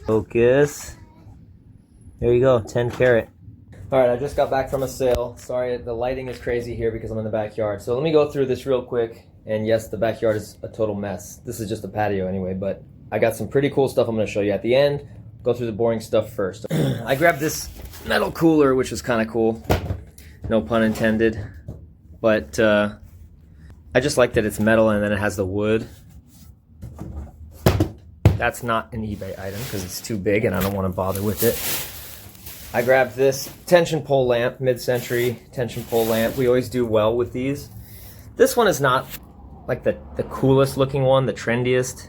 Focus. There you go, 10 carat. All right, I just got back from a sale. Sorry, the lighting is crazy here because I'm in the backyard. So let me go through this real quick. And yes, the backyard is a total mess. This is just a patio anyway, but I got some pretty cool stuff I'm gonna show you at the end. Go through the boring stuff first. I grabbed this metal cooler, which was kind of cool. No pun intended. But I just like that it's metal and then it has the wood. That's not an eBay item because it's too big and I don't want to bother with it. I grabbed this tension pole lamp, mid-century tension pole lamp. We always do well with these. This one is not like the coolest looking one, the trendiest,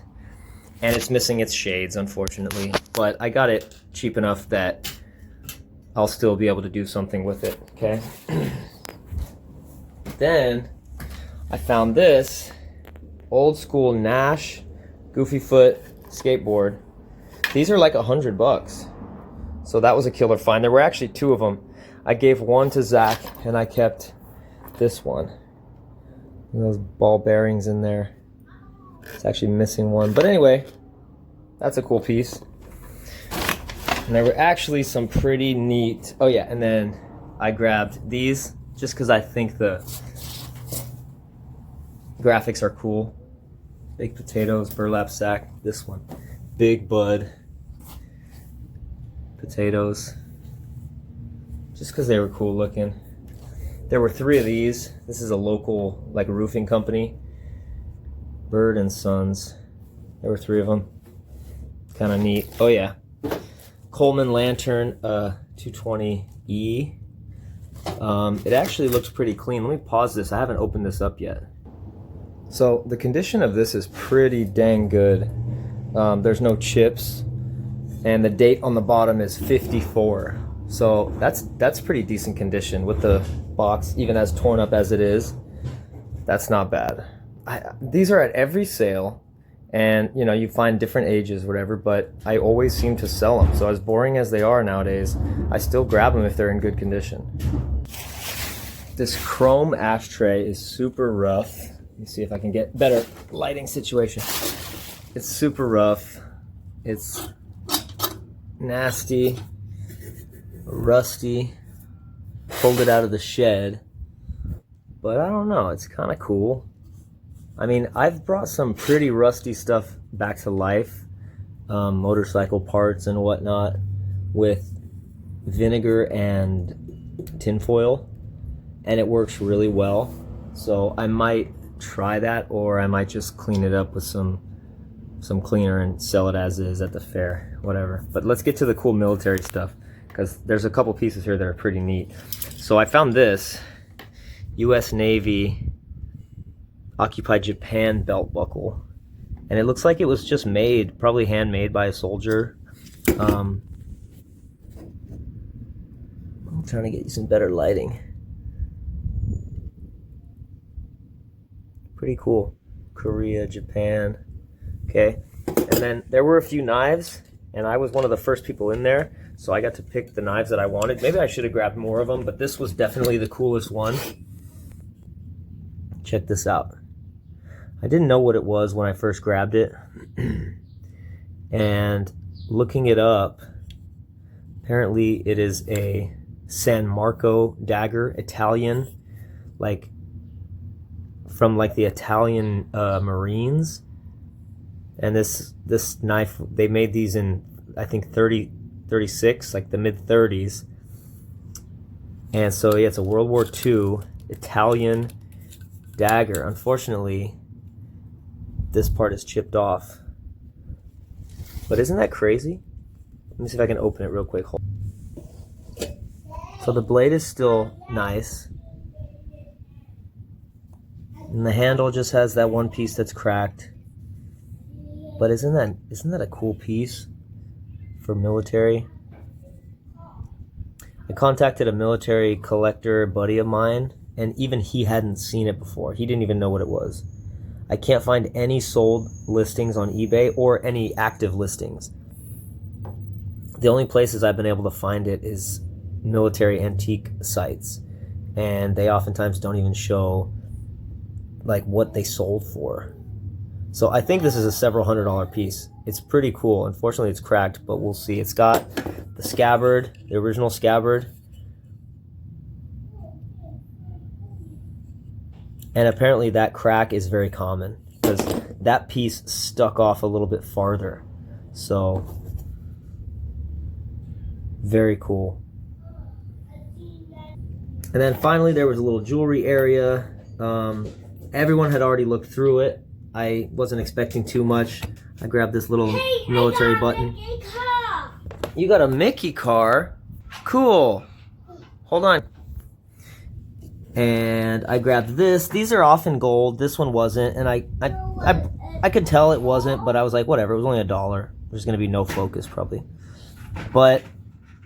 and it's missing its shades, unfortunately. But I got it cheap enough that I'll still be able to do something with it, okay? Then I found this old school Nash Goofy Foot skateboard. These are like $100. So that was a killer find. There were actually two of them. I gave one to Zach and I kept this one. And those ball bearings in there. It's actually missing one. But anyway, that's a cool piece. And there were actually some pretty neat... Oh yeah, and then I grabbed these just because I think the graphics are cool. Baked potatoes, burlap sack. This one. Big Bud. Potatoes. Just because they were cool looking. There were 3 of these. This is a local like roofing company. Bird and Sons. There were 3 of them. Kind of neat. Oh yeah. Coleman Lantern 220E. It actually looks pretty clean. Let me pause this. I haven't opened this up yet. So the condition of this is pretty dang good. There's no chips, and the date on the bottom is 54. So that's pretty decent condition with the box, even as torn up as it is. That's not bad. These are at every sale, and you know, you find different ages, whatever. But I always seem to sell them. So as boring as they are nowadays, I still grab them if they're in good condition. This chrome ashtray is super rough. Let me see if I can get better lighting situation. It's super rough. It's nasty, rusty. Pulled it out of the shed. But I don't know, it's kind of cool. I mean, I've brought some pretty rusty stuff back to life. Motorcycle parts and whatnot with vinegar and tinfoil. And it works really well. So I might try that, or I might just clean it up with some cleaner and sell it as is at the fair, whatever. But let's get to the cool military stuff, because there's a couple pieces here that are pretty neat. So I found this US Navy occupied Japan belt buckle, and it looks like it was just made, probably handmade by a soldier. I'm trying to get you some better lighting. Pretty cool. Korea, Japan. Okay. And then there were a few knives, and I was one of the first people in there, so I got to pick the knives that I wanted. Maybe I should have grabbed more of them, but this was definitely the coolest one. Check this out. I didn't know what it was when I first grabbed it. And looking it up, apparently it is a San Marco dagger, Italian, like from like the Italian Marines. And this knife, they made these in, I think, 36, like the mid-30s. And so yeah, it's a World War II Italian dagger. Unfortunately, this part is chipped off. But isn't that crazy? Let me see if I can open it real quick. So the blade is still nice. And the handle just has that one piece that's cracked. But isn't that a cool piece for military? I contacted a military collector buddy of mine, and even he hadn't seen it before. He didn't even know what it was. I can't find any sold listings on eBay or any active listings. The only places I've been able to find it is military antique sites, and they oftentimes don't even show like what they sold for. So I think this is a several $100 piece. It's pretty cool. Unfortunately, it's cracked, but we'll see. It's got the scabbard, the original scabbard. And apparently that crack is very common because that piece stuck off a little bit farther. So, very cool. And then finally there was a little jewelry area. Everyone had already looked through it. I wasn't expecting too much. I grabbed this little military button. You got a Mickey car? Cool. Hold on. And I grabbed this. These are often gold. This one wasn't, and I could tell it wasn't, but I was like, whatever. It was only $1. There's gonna be no focus probably, but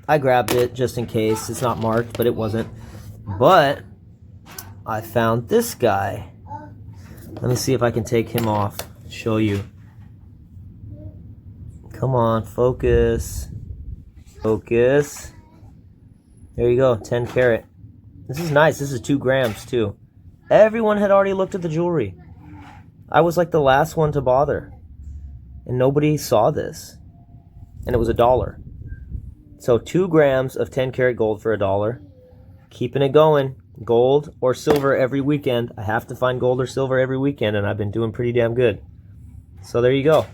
I grabbed it just in case. It's not marked, but it wasn't. But I found this guy. Let me see if I can take him off. Show you. Come on, focus. Focus. There you go, 10 karat. This is nice. This is 2 grams too. Everyone had already looked at the jewelry. I was like the last one to bother. And nobody saw this. And it was $1. So 2 grams of 10 karat gold for $1. Keeping it going. Gold or silver every weekend. I have to find gold or silver every weekend, and I've been doing pretty damn good. So there you go.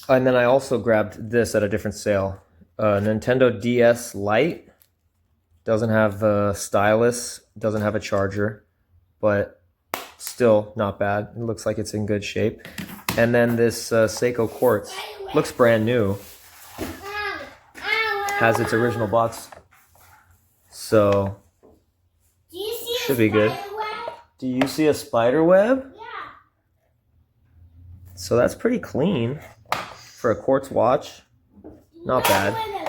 And then I also grabbed this at a different sale. Nintendo DS Lite. Doesn't have a stylus, doesn't have a charger, but still not bad. It looks like it's in good shape. And then this Seiko Quartz. Looks brand new. Has its original box. So, should be good. Do you see a spider web? Yeah. So that's pretty clean for a quartz watch. Not bad.